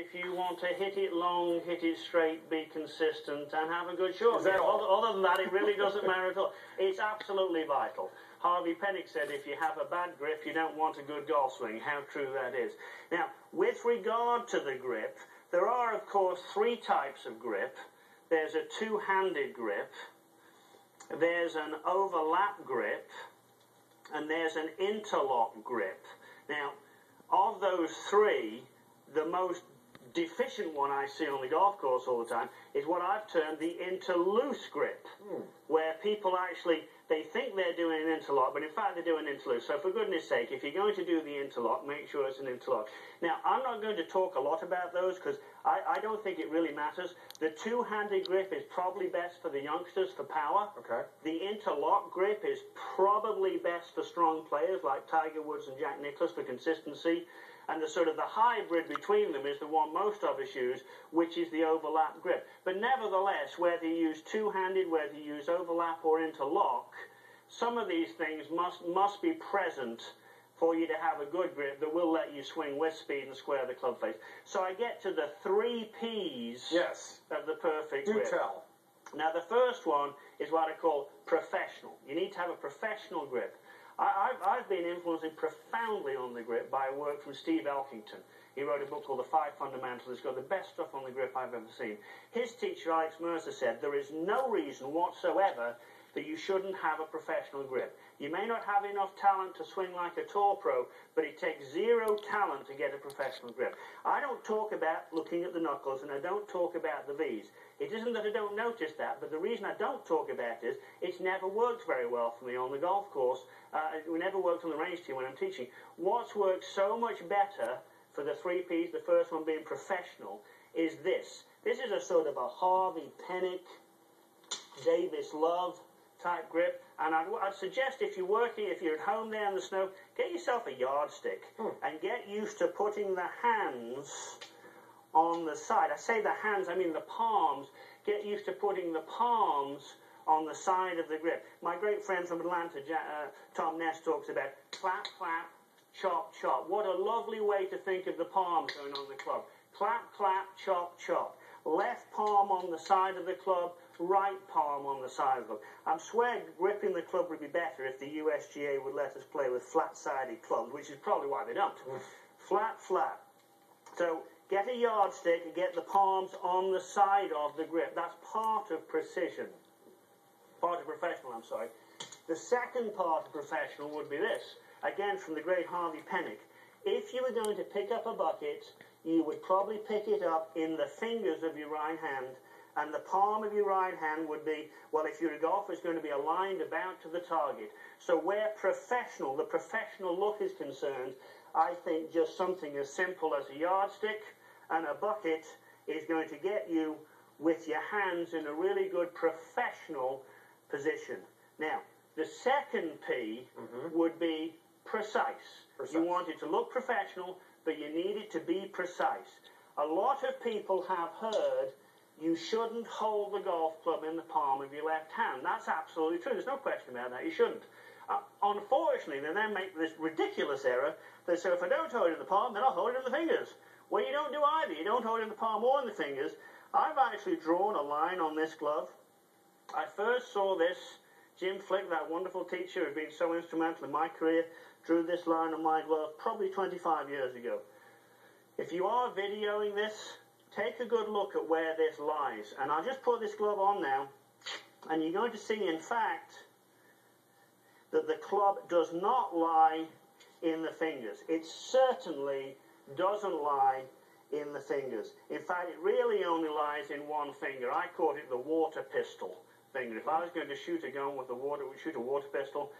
if you want to hit it long, hit it straight, be consistent, and have a good shot. Other than that, it really doesn't matter at all. It's absolutely vital. Harvey Penick said if you have a bad grip, you don't want a good golf swing. How true that is. Now, with regard to the grip, there are, of course, three types of grip. There's a two-handed grip, there's an overlap grip, and there's an interlock grip. Now, of those three, the most deficient one I see on the golf course all the time is what I've termed the interloose grip, where people actually, they think they're doing an interlock, but in fact they're doing interloose. So for goodness sake, if you're going to do the interlock, make sure it's an interlock. Now, I'm not going to talk a lot about those because I don't think it really matters. The two-handed grip is probably best for the youngsters for power. Okay. The interlock grip is probably best for strong players like Tiger Woods and Jack Nicklaus for consistency. And the sort of the hybrid between them is the one most of us use, which is the overlap grip. But nevertheless, whether you use two-handed, whether you use overlap or interlock, some of these things must be present for you to have a good grip that will let you swing with speed and square the club face. So I get to the 3 Ps of the perfect grip. Do tell. Now, the first one is what I call professional. You need to have a professional grip. I've been influenced profoundly on the grip by work from Steve Elkington. He wrote a book called The 5 Fundamentals. It's got the best stuff on the grip I've ever seen. His teacher, Alex Mercer, said there is no reason whatsoever that you shouldn't have a professional grip. You may not have enough talent to swing like a tour pro, but it takes 0 talent to get a professional grip. I don't talk about looking at the knuckles, and I don't talk about the V's. It isn't that I don't notice that, but the reason I don't talk about it is it's never worked very well for me on the golf course. It never worked on the range team when I'm teaching. What's worked so much better for the 3 Ps, the first one being professional, is this. This is a sort of a Harvey Penick, Davis Love type grip, and I'd suggest if you're at home there in the snow, get yourself a yardstick and get used to putting the hands on the side. I say the hands, I mean the palms. Get used to putting the palms on the side of the grip. My great friend from Atlanta, Tom Ness, talks about clap, clap, chop, chop. What a lovely way to think of the palms going on the club. Clap, clap, chop, chop. Left palm on the side of the club, right palm on the side of the club. I'm swear gripping the club would be better if the USGA would let us play with flat-sided clubs, which is probably why they don't. Flat, flat. So get a yardstick and get the palms on the side of the grip. That's part of precision. Part of professional, I'm sorry. The second part of professional would be this. Again, from the great Harvey Penick. If you were going to pick up a bucket, you would probably pick it up in the fingers of your right hand, and the palm of your right hand would be, well, if you're a golfer, it's going to be aligned about to the target. So where the professional look is concerned, I think just something as simple as a yardstick and a bucket is going to get you with your hands in a really good professional position. Now, the second P would be precise. You want it to look professional, but you need it to be precise. A lot of people have heard you shouldn't hold the golf club in the palm of your left hand. That's absolutely true. There's no question about that. You shouldn't. Unfortunately, they then make this ridiculous error. They say, if I don't hold it in the palm, then I'll hold it in the fingers. Well, you don't do either. You don't hold it in the palm or in the fingers. I've actually drawn a line on this glove. I first saw this. Jim Flick, that wonderful teacher who's been so instrumental in my career, drew this line on my glove probably 25 years ago. If you are videoing this, take a good look at where this lies. And I'll just put this glove on now, and you're going to see, in fact, that the club does not lie in the fingers. It certainly doesn't lie in the fingers. In fact, it really only lies in one finger. I call it the water pistol finger. If I was going to shoot a gun with shoot a water pistol,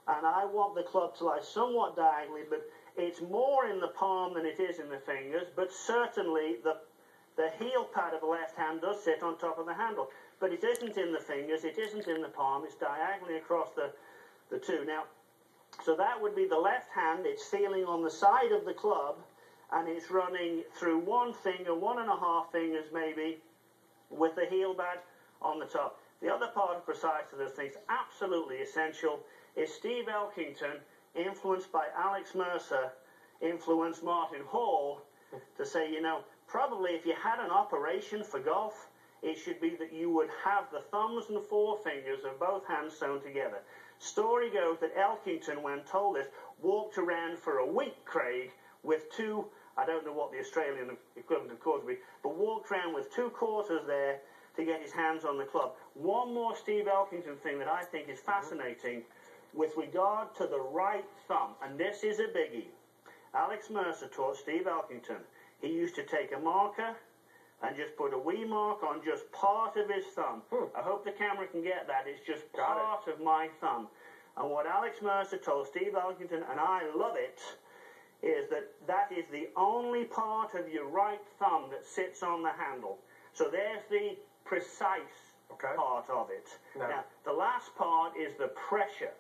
and I want the club to lie somewhat diagonally, but it's more in the palm than it is in the fingers, but certainly the heel pad of the left hand does sit on top of the handle. But it isn't in the fingers, it isn't in the palm, it's diagonally across the two. Now, so that would be the left hand, it's feeling on the side of the club, and it's running through one finger, 1.5 fingers maybe, with the heel pad on the top. The other part of precise of those things, absolutely essential, is Steve Elkington, influenced by Alex Mercer, influenced Martin Hall, to say, you know, probably if you had an operation for golf, it should be that you would have the thumbs and forefingers of both hands sewn together. Story goes that Elkington, when told this, walked around for a week, Craig, with two, I don't know what the Australian equivalent of quarter would be, but walked around with 2 quarters there to get his hands on the club. One more Steve Elkington thing that I think is fascinating with regard to the right thumb, and this is a biggie. Alex Mercer taught Steve Elkington. He used to take a marker and just put a wee mark on just part of his thumb. I hope the camera can get that. It's just part of my thumb. And what Alex Mercer told Steve Elkington, and I love it, is that that is the only part of your right thumb that sits on the handle. So there's the precise part of it. Now, the last part is the pressure.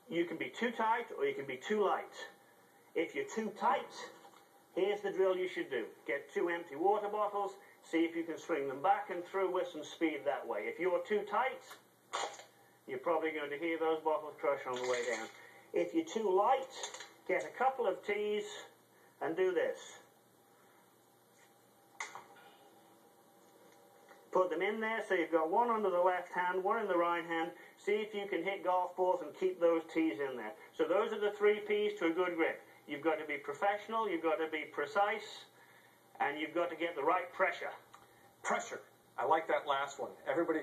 You can be too tight or you can be too light. If you're too tight, here's the drill you should do. Get 2 empty water bottles, see if you can swing them back and through with some speed that way. If you're too tight, you're probably going to hear those bottles crush on the way down. If you're too light, get a couple of tees and do this. Put them in there so you've got one under the left hand, one in the right hand. See if you can hit golf balls and keep those tees in there. So those are the 3 P's to a good grip. You've got to be professional, you've got to be precise, and you've got to get the right pressure. Pressure. I like that last one. Everybody